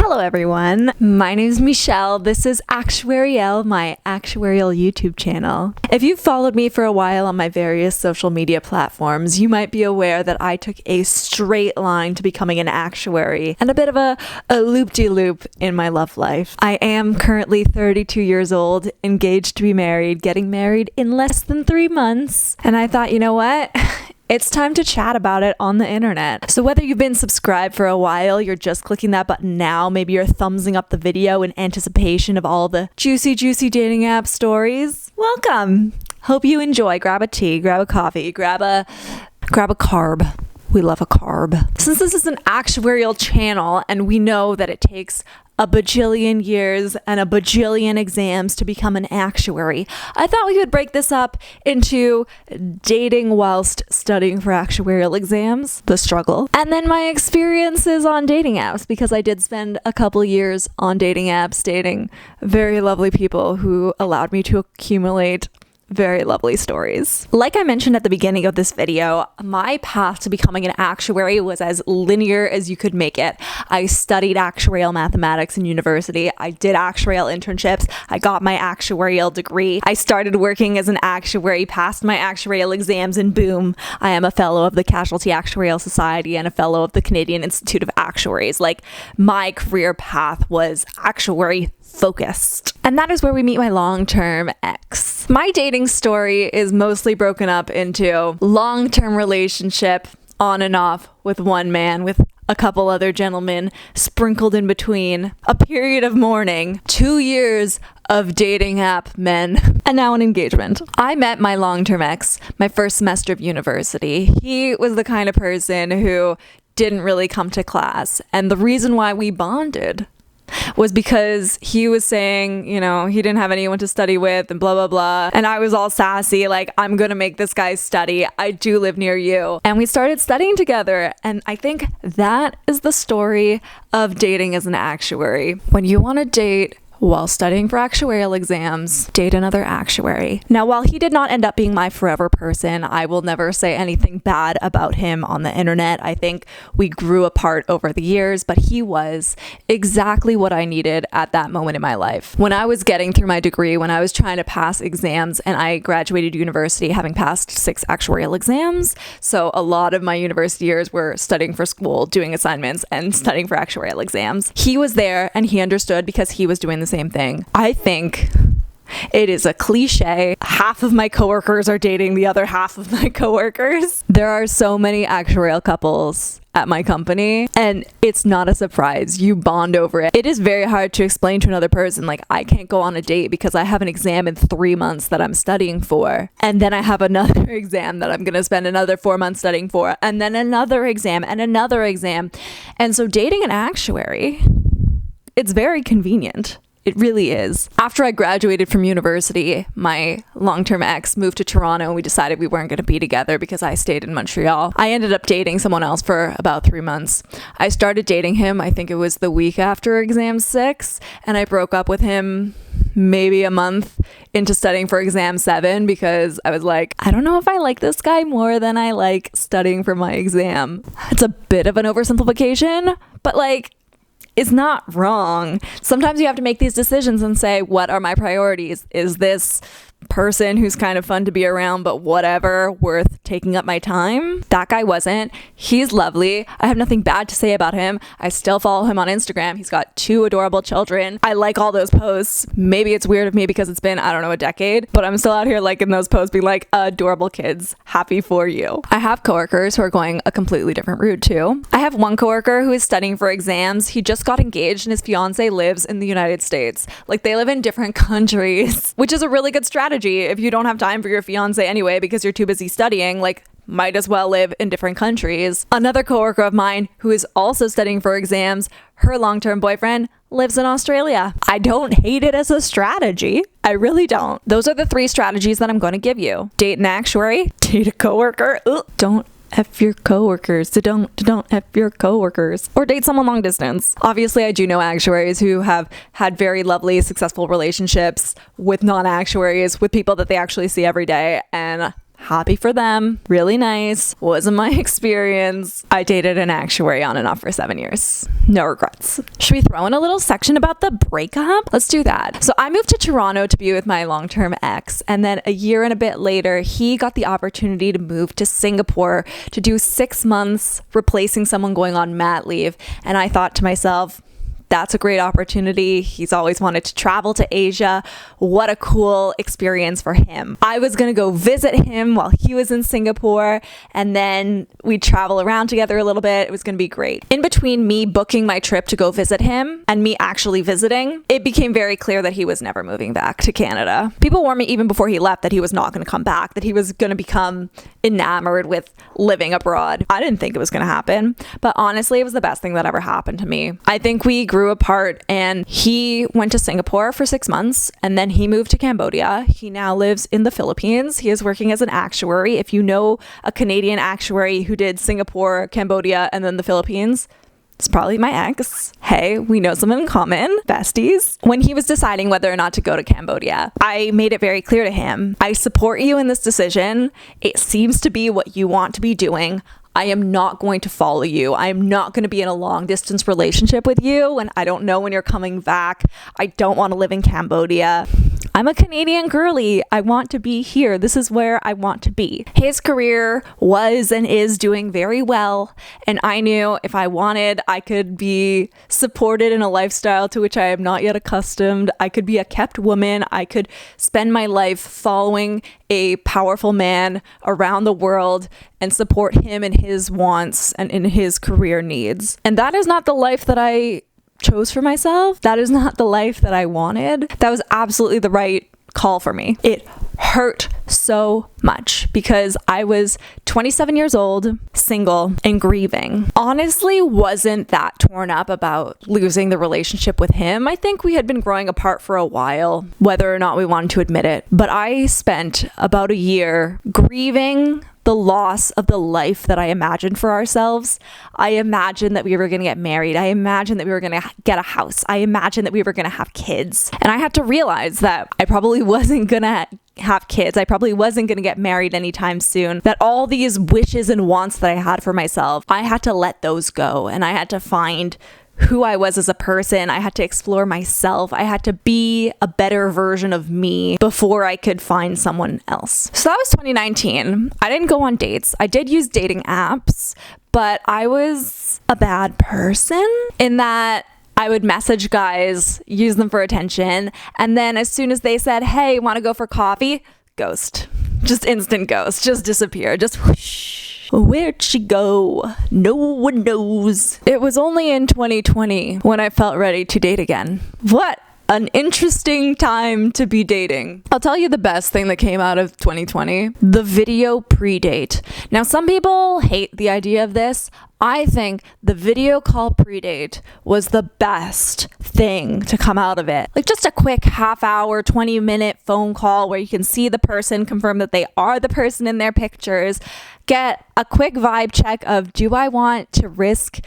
Hello everyone, my name is Michelle. This is Actuariel, my actuarial YouTube channel. If you've followed me for a while on my various social media platforms, you might be aware that I took a straight line to becoming an actuary and a bit of a loop-de-loop in my love life. I am currently 32 years old, engaged to be married, getting married in less than 3 months, and I thought, you know what? It's time to chat about it on the internet. So whether you've been subscribed for a while, you're just clicking that button now, maybe you're thumbsing up the video in anticipation of all the juicy dating app stories, welcome. Hope you enjoy. Grab a tea, grab a coffee, grab a carb. We love a carb. Since this is an actuarial channel and we know that it takes a bajillion years and a bajillion exams to become an actuary, I thought we could break this up into dating whilst studying for actuarial exams, the struggle, and then my experiences on dating apps, because I did spend a couple years on dating apps dating very lovely people who allowed me to accumulate very lovely stories. Like I mentioned at the beginning of this video, my path to becoming an actuary was as linear as you could make it. I studied actuarial mathematics in university. I did actuarial internships. I got my actuarial degree. I started working as an actuary, passed my actuarial exams, and boom, I am a fellow of the Casualty Actuarial Society and a fellow of the Canadian Institute of Actuaries. Like, my career path was actuary focused. And that is where we meet my long-term ex. My dating story is mostly broken up into long-term relationship on and off with one man with a couple other gentlemen sprinkled in between, a period of mourning, 2 years of dating app men, and now an engagement. I met my long-term ex my first semester of university. He was the kind of person who didn't really come to class, and the reason why we bonded was because he was saying, you know, he didn't have anyone to study with and blah, blah, blah. And I was all sassy, like, I'm gonna make this guy study. I do live near you. And we started studying together. And I think that is the story of dating as an actuary. When you want to date while studying for actuarial exams, date another actuary. Now, while he did not end up being my forever person, I will never say anything bad about him on the internet. I think we grew apart over the years, but he was exactly what I needed at that moment in my life. When I was getting through my degree, when I was trying to pass exams, and I graduated university having passed 6 actuarial exams, so a lot of my university years were studying for school, doing assignments, and studying for actuarial exams. He was there and he understood because he was doing the same thing. I think it is a cliche. Half of my coworkers are dating the other half of my coworkers. There are so many actuarial couples at my company, and it's not a surprise. You bond over it. It is very hard to explain to another person, like, I can't go on a date because I have an exam in 3 months that I'm studying for, and then I have another exam that I'm gonna spend another 4 months studying for, and then another exam and another exam. And so dating an actuary, it's very convenient. It really is. After I graduated from university, my long-term ex moved to Toronto and we decided we weren't going to be together because I stayed in Montreal. I ended up dating someone else for about 3 months. I started dating him, I think it was the week after exam 6, and I broke up with him maybe a month into studying for exam 7 because I was like, I don't know if I like this guy more than I like studying for my exam. It's a bit of an oversimplification, but like, it's not wrong. Sometimes you have to make these decisions and say, what are my priorities? Is this person who's kind of fun to be around but whatever worth taking up my time? That guy wasn't. He's lovely. I have nothing bad to say about him. I still follow him on Instagram. He's got 2 adorable children. I like all those posts. Maybe it's weird of me because it's been, I don't know, a decade, but I'm still out here liking those posts, being like, adorable kids, happy for you. I have coworkers who are going a completely different route too. I have one coworker who is studying for exams. He just got engaged and his fiance lives in the United States. Like, they live in different countries, which is a really good strategy. If you don't have time for your fiance anyway because you're too busy studying, like, might as well live in different countries. Another coworker of mine who is also studying for exams, her long-term boyfriend lives in Australia. I don't hate it as a strategy. I really don't. Those are the 3 strategies that I'm going to give you. Date an actuary, date a coworker. Don't F your coworkers. Don't F your coworkers. Or date someone long distance. Obviously, I do know actuaries who have had very lovely, successful relationships with non-actuaries, with people that they actually see every day, and Happy for them. Really nice. Wasn't my experience. I dated an actuary on and off for 7 years. No regrets. Should we throw in a little section about the breakup? Let's do that. So I moved to Toronto to be with my long-term ex, and then a year and a bit later, he got the opportunity to move to Singapore to do 6 months replacing someone going on mat leave. And I thought to myself, that's a great opportunity. He's always wanted to travel to Asia. What a cool experience for him. I was going to go visit him while he was in Singapore, and then we'd travel around together a little bit. It was going to be great. In between me booking my trip to go visit him and me actually visiting, it became very clear that he was never moving back to Canada. People warned me even before he left that he was not going to come back, that he was going to become enamored with living abroad. I didn't think it was going to happen, but honestly, it was the best thing that ever happened to me. I think we grew apart, and he went to Singapore for 6 months, and then he moved to Cambodia. He now lives in the Philippines. He is working as an actuary. If you know a Canadian actuary who did Singapore, Cambodia, and then the Philippines, it's probably my ex. Hey, we know someone in common, besties. When he was deciding whether or not to go to Cambodia, I made it very clear to him, I support you in this decision. It seems to be what you want to be doing. I am not going to follow you. I am not going to be in a long distance relationship with you, and I don't know when you're coming back. I don't want to live in Cambodia. I'm a Canadian girly. I want to be here. This is where I want to be. His career was and is doing very well, and I knew if I wanted, I could be supported in a lifestyle to which I am not yet accustomed. I could be a kept woman. I could spend my life following a powerful man around the world and support him in his wants and in his career needs. And that is not the life that I chose for myself. That is not the life that I wanted. That was absolutely the right call for me. It hurt so much because I was 27 years old, single, and grieving. Honestly, wasn't that torn up about losing the relationship with him. I think we had been growing apart for a while, whether or not we wanted to admit it. But I spent about a year grieving the loss of the life that I imagined for ourselves. I imagined that we were going to get married. I imagined that we were going to get a house. I imagined that we were going to have kids. And I had to realize that I probably wasn't going to have kids. I probably wasn't going to get married anytime soon. That all these wishes and wants that I had for myself, I had to let those go. And I had to find who I was as a person. I had to explore myself. I had to be a better version of me before I could find someone else. So that was 2019. I didn't go on dates. I did use dating apps, but I was a bad person in that I would message guys, use them for attention, and then as soon as they said, hey, want to go for coffee? Ghost. Just instant ghost. Just disappear. Just whoosh. Where'd she go? No one knows. It was only in 2020 when I felt ready to date again. What an interesting time to be dating. I'll tell you the best thing that came out of 2020. The video pre-date. Now, some people hate the idea of this. I think the video call pre-date was the best thing to come out of it. Like just a quick half hour, 20-minute phone call where you can see the person, confirm that they are the person in their pictures, get a quick vibe check of, do I want to risk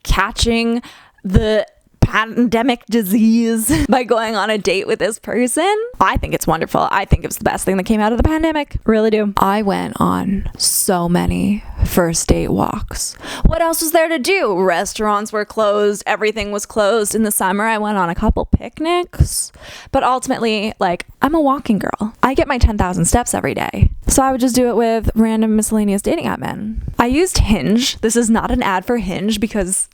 catching the pandemic disease by going on a date with this person? I think it's wonderful. I think it was the best thing that came out of the pandemic. Really do. I went on so many first date walks. What else was there to do? Restaurants were closed. Everything was closed. In the summer, I went on a couple picnics. But ultimately, like, I'm a walking girl. I get my 10,000 steps every day. So I would just do it with random miscellaneous dating app men. I used Hinge. This is not an ad for Hinge because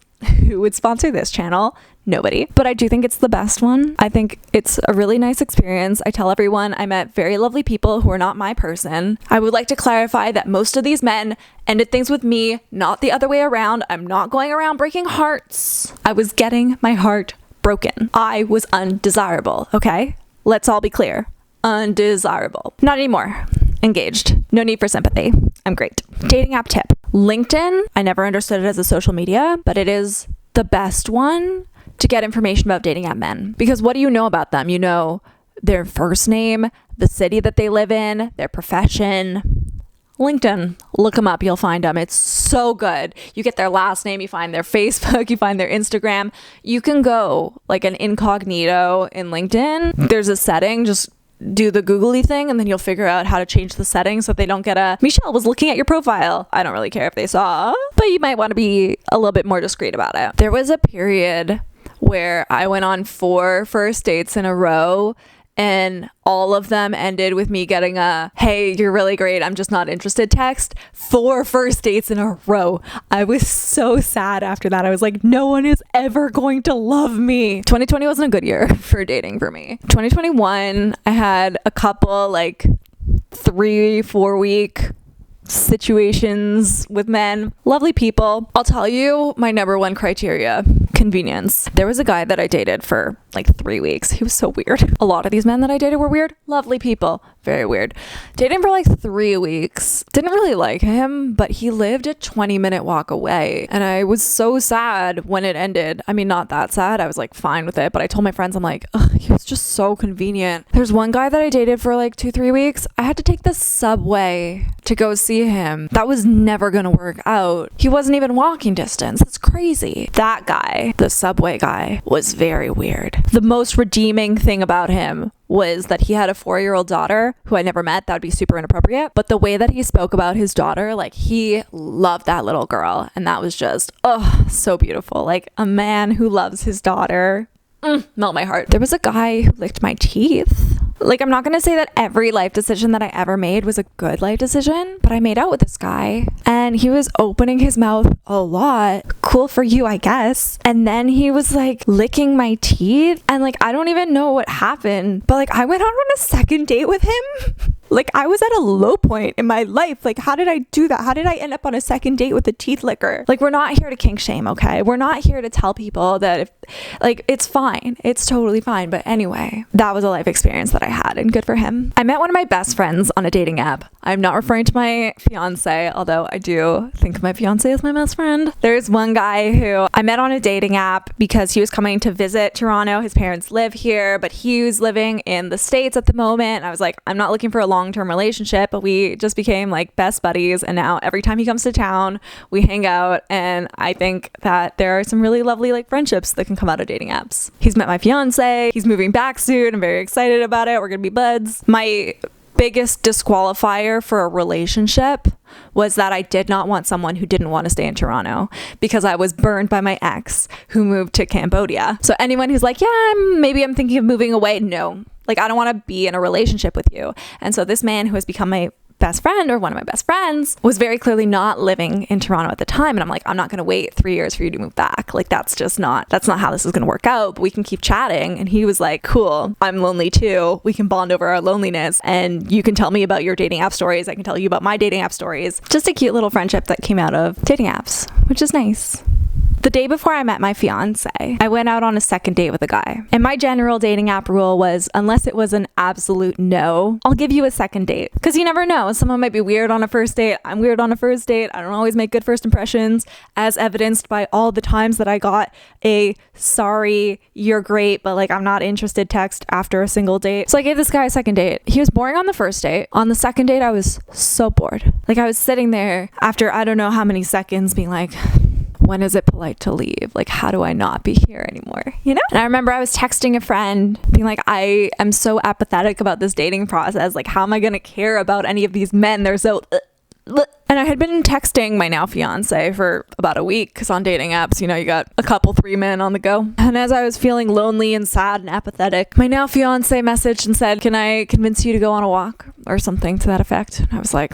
who would sponsor this channel? Nobody. But I do think it's the best one. I think it's a really nice experience. I tell everyone I met very lovely people who are not my person. I would like to clarify that most of these men ended things with me, not the other way around. I'm not going around breaking hearts. I was getting my heart broken. I was undesirable, okay? Let's all be clear. Undesirable. Not anymore. Engaged. No need for sympathy. I'm great. Dating app tip. LinkedIn. I never understood it as a social media, but it is the best one to get information about dating app men. Because what do you know about them? You know their first name, the city that they live in, their profession. LinkedIn, look them up, you'll find them. It's so good. You get their last name, you find their Facebook, you find their Instagram. You can go like an incognito in LinkedIn. There's a setting, just do the googly thing, and then you'll figure out how to change the settings so that they don't get a Michelle was looking at your profile. I don't really care if they saw, but you might want to be a little bit more discreet about it. There was a period where I went on 4 first dates in a row, and all of them ended with me getting a, hey, you're really great, I'm just not interested text. 4 first dates in a row. I was so sad after that. I was like, no one is ever going to love me. 2020 wasn't a good year for dating for me. 2021, I had a couple like 3-4 week situations with men. Lovely people. I'll tell you my number one criteria: convenience. There was a guy that I dated for like 3 weeks. He was so weird. A lot of these men that I dated were weird. Lovely people. Very weird. Dated him for like 3 weeks. Didn't really like him, but he lived a 20-minute walk away. And I was so sad when it ended. I mean, not that sad. I was like fine with it. But I told my friends, I'm like, ugh, he was just so convenient. There's one guy that I dated for like 2-3 weeks. I had to take the subway to go see him. That was never gonna work out. He wasn't even walking distance. That's crazy. That guy, the subway guy, was very weird. The most redeeming thing about him was that he had a 4-year-old daughter who I never met. That would be super inappropriate. But the way that he spoke about his daughter, like he loved that little girl. And that was just, oh, so beautiful. Like a man who loves his daughter. Melt my heart. There was a guy who licked my teeth. Like, I'm not going to say that every life decision that I ever made was a good life decision, but I made out with this guy and he was opening his mouth a lot. Cool for you, I guess. And then he was like licking my teeth, and like, I don't even know what happened, but like, I went on a second date with him. Like, I was at a low point in my life. Like, how did I do that? How did I end up on a second date with a teeth licker? Like, we're not here to kink shame, okay? We're not here to tell people that if, like, it's fine. It's totally fine. But anyway, that was a life experience that I had, and good for him. I met one of my best friends on a dating app. I'm not referring to my fiance, although I do think of my fiance as my best friend. There's one guy who I met on a dating app because he was coming to visit Toronto. His parents live here, but he was living in the States at the moment. And I was like, I'm not looking for a long-term relationship, but we just became like best buddies, and now every time he comes to town we hang out, and I think that there are some really lovely like friendships that can come out of dating apps. He's met my fiance. He's moving back soon. I'm very excited about it. We're gonna be buds. My biggest disqualifier for a relationship was that I did not want someone who didn't want to stay in Toronto, because I was burned by my ex who moved to Cambodia. So anyone who's like, yeah, maybe I'm thinking of moving away, no, like, I don't want to be in a relationship with you. And so this man who has become my best friend, or one of my best friends, was very clearly not living in Toronto at the time. And I'm like, I'm not going to wait 3 years for you to move back. Like, that's not how this is going to work out, but we can keep chatting. And he was like, cool, I'm lonely too. We can bond over our loneliness, and you can tell me about your dating app stories. I can tell you about my dating app stories. Just a cute little friendship that came out of dating apps, which is nice. The day before I met my fiance, I went out on a second date with a guy. And my general dating app rule was, unless it was an absolute no, I'll give you a second date. Because you never know. Someone might be weird on a first date. I'm weird on a first date. I don't always make good first impressions, as evidenced by all the times that I got a sorry, you're great, but like, I'm not interested text after a single date. So I gave this guy a second date. He was boring on the first date. On the second date, I was so bored. Like, I was sitting there after I don't know how many seconds being like, when is it polite to leave? Like, how do I not be here anymore? You know? And I remember I was texting a friend being like, I am so apathetic about this dating process. Like, how am I going to care about any of these men? They're so... And I had been texting my now fiance for about a week, because on dating apps, you know, you got a couple 3 men on the go. And as I was feeling lonely and sad and apathetic, my now fiance messaged and said, can I convince you to go on a walk, or something to that effect? And I was like,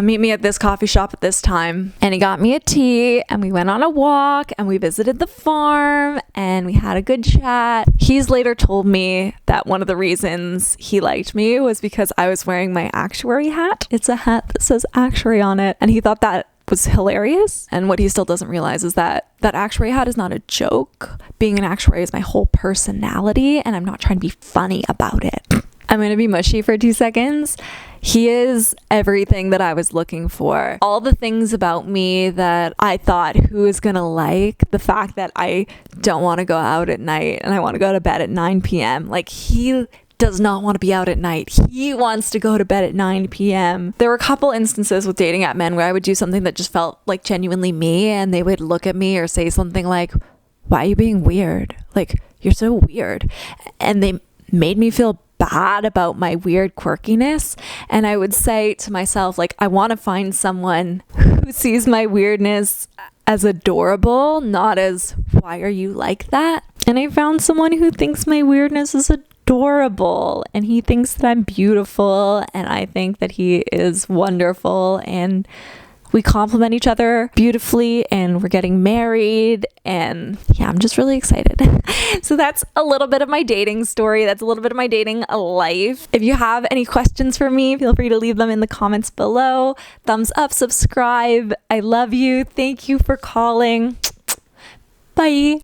meet me at this coffee shop at this time. And he got me a tea, and we went on a walk, and we visited the farm, and we had a good chat. He's later told me that one of the reasons he liked me was because I was wearing my Actuary hat. It's a hat that says Actuary on it, and he thought that was hilarious. And what he still doesn't realize is that that Actuary hat is not a joke. Being an actuary is my whole personality, and I'm not trying to be funny about it. I'm gonna be mushy for 2 seconds. He is everything that I was looking for. All the things about me that I thought who is gonna like. The fact that I don't want to go out at night and I want to go to bed at 9 p.m. Like, he does not want to be out at night. He wants to go to bed at 9 p.m. There were a couple instances with dating app men where I would do something that just felt like genuinely me, and they would look at me or say something like, why are you being weird? Like, you're so weird. And they made me feel bad about my weird quirkiness. And I would say to myself, like, I want to find someone who sees my weirdness as adorable, not as, why are you like that? And I found someone who thinks my weirdness is adorable, and he thinks that I'm beautiful, and I think that he is wonderful, and we complement each other beautifully, and we're getting married, and yeah, I'm just really excited. So that's a little bit of my dating story. That's a little bit of my dating life. If you have any questions for me, feel free to leave them in the comments below. Thumbs up, subscribe. I love you. Thank you for calling. Bye.